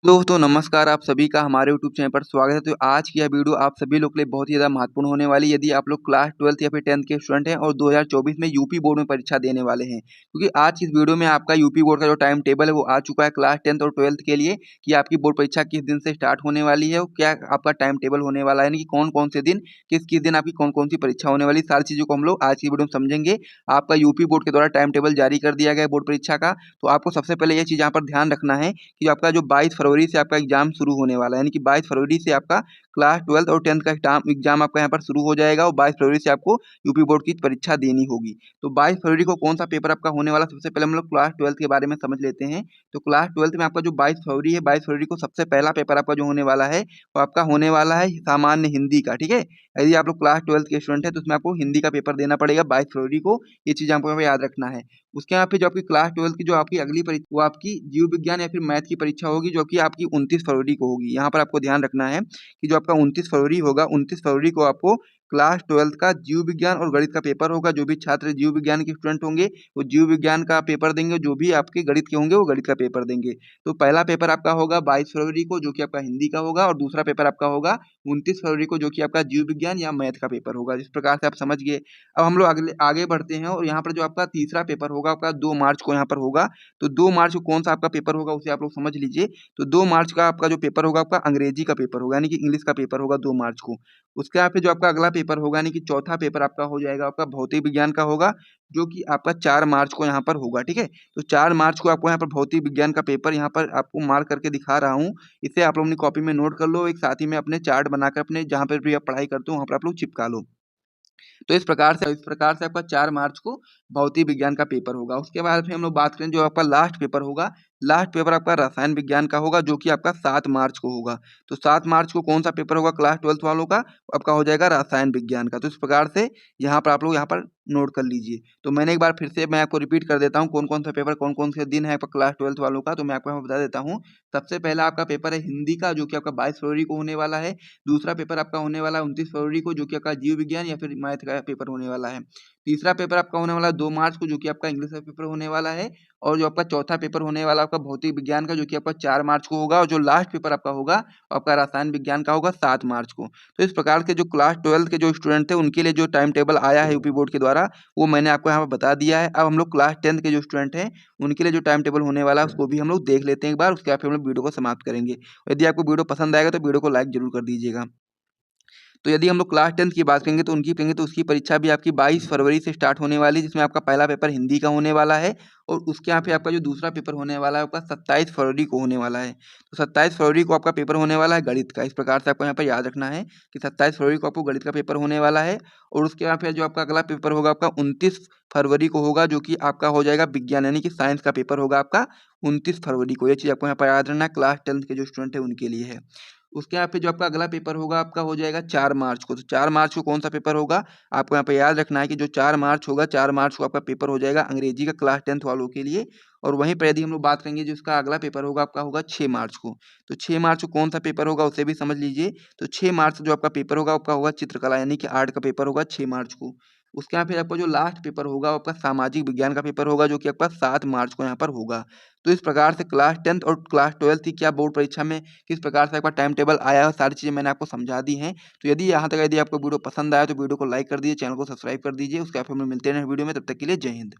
दोस्तों नमस्कार, आप सभी का हमारे यूट्यूब चैनल पर स्वागत है। तो आज की यह वीडियो आप सभी लोग के लिए बहुत ही ज़्यादा महत्वपूर्ण होने वाली है यदि आप लोग क्लास 12th या फिर 10th के स्टूडेंट हैं और 2024 में यूपी बोर्ड में परीक्षा देने वाले हैं। क्योंकि आज की इस वीडियो में आपका यूपी बोर्ड का जो टाइम टेबल है वो आ चुका है क्लास 10th और 12th के लिए कि आपकी बोर्ड परीक्षा किस दिन से स्टार्ट होने वाली है और क्या आपका टाइम टेबल होने वाला है, यानी कि कौन-कौन से दिन, किस-किस दिन आपकी कौन-कौन सी परीक्षा होने वाली है, सारी चीज़ों को हम लोग आज की वीडियो में समझेंगे। आपका यूपी बोर्ड के द्वारा टाइम टेबल जारी कर दिया गया है बोर्ड परीक्षा का, तो आपको सबसे पहले ये चीज़ यहाँ पर ध्यान रखना है कि आपका जो 22 फरवरी से आपका एग्जाम शुरू होने वाला है, यानी कि 22 फरवरी से आपका क्लास 12th और 10th का एग्जाम आपका यहाँ पर शुरू हो जाएगा और 22 फरवरी से आपको यूपी बोर्ड की परीक्षा देनी होगी। तो 22 फरवरी को कौन सा पेपर आपका होने वाला है, सबसे पहले हम लोग क्लास 12th के बारे में समझ लेते हैं। तो क्लास 12th में आपका जो 22 फरवरी है, 22 फरवरी को सबसे पहला पेपर आपका जो होने वाला है, वो आपका होने वाला है सामान्य हिंदी का, ठीक है? यदि आप लोग क्लास 12th के स्टूडेंट हैं तो उसमें आपको हिंदी का पेपर देना पड़ेगा 22 फरवरी को, ये चीज़ आपको यहाँ पे याद रखना है। उसके यहाँ पे जो आपकी क्लास 12th की जो आपकी अगली परीक्षा वो आपकी जीव विज्ञान या फिर मैथ की परीक्षा होगी, जो कि आपकी 29 फरवरी को होगी। यहाँ पर आपको ध्यान रखना है कि जो आपका 29 फरवरी होगा, 29 फरवरी को आपको क्लास 12th का जीव विज्ञान और गणित का पेपर होगा। जो भी छात्र जीव विज्ञान के स्टूडेंट होंगे वो जीव विज्ञान का पेपर देंगे, जो भी आपके गणित के होंगे वो गणित का पेपर देंगे। तो पहला पेपर आपका होगा 22 फरवरी को, जो कि आपका हिंदी का होगा, और दूसरा पेपर आपका होगा 29 फरवरी को, जो कि आपका जीव विज्ञान या मैथ का पेपर होगा। जिस प्रकार से आप समझ गए। अब हम लोग अगले आगे बढ़ते हैं और यहाँ पर जो आपका तीसरा पेपर होगा आपका 2 मार्च को यहाँ पर होगा। तो 2 मार्च को कौन सा आपका पेपर होगा उसे आप लोग समझ लीजिए। तो 2 मार्च का आपका जो पेपर होगा आपका अंग्रेजी का पेपर होगा, यानी कि इंग्लिश का पेपर होगा 2 मार्च को। उसके यहाँ पे जो आपका अगला पेपर होगा, यानी कि चौथा पेपर आपका हो जाएगा आपका भौतिक विज्ञान का होगा, जो कि आपका 4 मार्च को यहाँ पर होगा, ठीक है? तो 4 मार्च को आपको यहाँ पर भौतिक विज्ञान का पेपर यहाँ पर आपको मार्क करके दिखा रहा हूँ। इसे आप लोग अपनी कॉपी में नोट कर लो, एक साथ ही में अपने चार्ट बनाकर अपने जहाँ पर भी आप पढ़ाई करते हो वहाँ पर आप लोग चिपका लो। तो इस प्रकार से आपका 4 मार्च को भौतिक विज्ञान का पेपर होगा। उसके बाद फिर हम लोग बात करें जो आपका लास्ट पेपर होगा, लास्ट पेपर आपका रसायन विज्ञान का होगा, जो कि आपका 7 मार्च को होगा। तो 7 मार्च को कौन-सा पेपर होगा क्लास 12th वालों का? आपका हो जाएगा रसायन विज्ञान का। तो इस प्रकार से यहाँ पर आप लोग यहाँ पर नोट कर लीजिए। तो मैंने एक बार फिर से मैं आपको रिपीट कर देता हूँ कौन-कौन सा पेपर कौन-कौन से दिन है आपका क्लास 12th वालों का, तो मैं आपको यहाँ बता देता हूँ। सबसे पहला आपका पेपर है हिंदी का, जो कि आपका 22 फरवरी को होने वाला है। दूसरा पेपर आपका होने वाला है 29 फरवरी को, जो कि आपका जीव विज्ञान या फिर मैथ का पेपर होने वाला है। तीसरा पेपर आपका होने वाला है 2 मार्च को, जो कि आपका इंग्लिश का पेपर होने वाला है। और जो आपका चौथा पेपर होने वाला है आपका भौतिक विज्ञान का, जो कि आपका 4 मार्च को होगा। और जो लास्ट पेपर आपका होगा, आपका रसायन विज्ञान का होगा 7 मार्च को। तो इस प्रकार के जो क्लास 12th के जो स्टूडेंट थे उनके लिए जो टाइम टेबल आया है यूपी बोर्ड के द्वारा, वो मैंने आपको यहाँ पे बता दिया है। अब हम लोग क्लास 10th के जो स्टूडेंट हैं उनके लिए जो टाइम टेबल होने वाला है उसको भी हम लोग देख लेते हैं एक बार, उसके बाद फिर हम लोग वीडियो को समाप्त करेंगे। यदि आपको वीडियो पसंद आएगा तो वीडियो को लाइक ज़रूर कर दीजिएगा। तो यदि हम लोग क्लास 10th की बात करेंगे तो उसकी परीक्षा भी आपकी 22 फरवरी से स्टार्ट होने वाली है, जिसमें आपका पहला पेपर हिंदी का होने वाला है। और उसके यहाँ पे आपका जो दूसरा पेपर होने वाला है आपका 27 फरवरी को होने वाला है। तो 27 फरवरी को आपका पेपर होने वाला है गणित का। इस प्रकार से आपको यहाँ पर याद रखना है कि 27 फरवरी को आपको गणित का पेपर होने वाला है। और उसके यहाँ पे जो आपका अगला पेपर होगा आपका 29 फरवरी को होगा, जो कि आपका हो जाएगा विज्ञान, यानी कि साइंस का पेपर होगा आपका 29 फरवरी को। ये चीज़ आपको यहाँ पर याद रखना है, क्लास 10th के जो स्टूडेंट है उनके लिए है। उसके यहाँ पे जो आपका अगला पेपर होगा आपका हो जाएगा 4 मार्च को। तो 4 मार्च को कौन-सा पेपर होगा? आपको यहाँ पे याद रखना है कि जो 4 मार्च होगा, 4 मार्च को आपका पेपर हो जाएगा अंग्रेजी का क्लास 10th वालों के लिए। और वहीं पे यदि हम लोग बात करेंगे जो इसका अगला पेपर होगा आपका होगा 6 मार्च को। तो 6 मार्च को कौन-सा पेपर होगा उसे भी समझ लीजिए। तो 6 मार्च जो आपका पेपर होगा आपका होगा चित्रकला, यानी कि आर्ट का पेपर होगा 6 मार्च को। उसके यहाँ फिर आपका जो लास्ट पेपर होगा वो आपका सामाजिक विज्ञान का पेपर होगा, जो कि आपका 7 मार्च को यहाँ पर होगा। तो इस प्रकार से क्लास 10th और क्लास 12th की क्या बोर्ड परीक्षा में किस प्रकार से आपका टाइम टेबल आया है, सारी चीज़ें मैंने आपको समझा दी हैं। तो यदि आपको वीडियो पसंद आया तो वीडियो को लाइक कर दीजिए, चैनल को सब्सक्राइब कर दीजिए। उसके बाद फिर हम मिलते हैं नेक्स्ट वीडियो में, तब तक के लिए जय हिंद।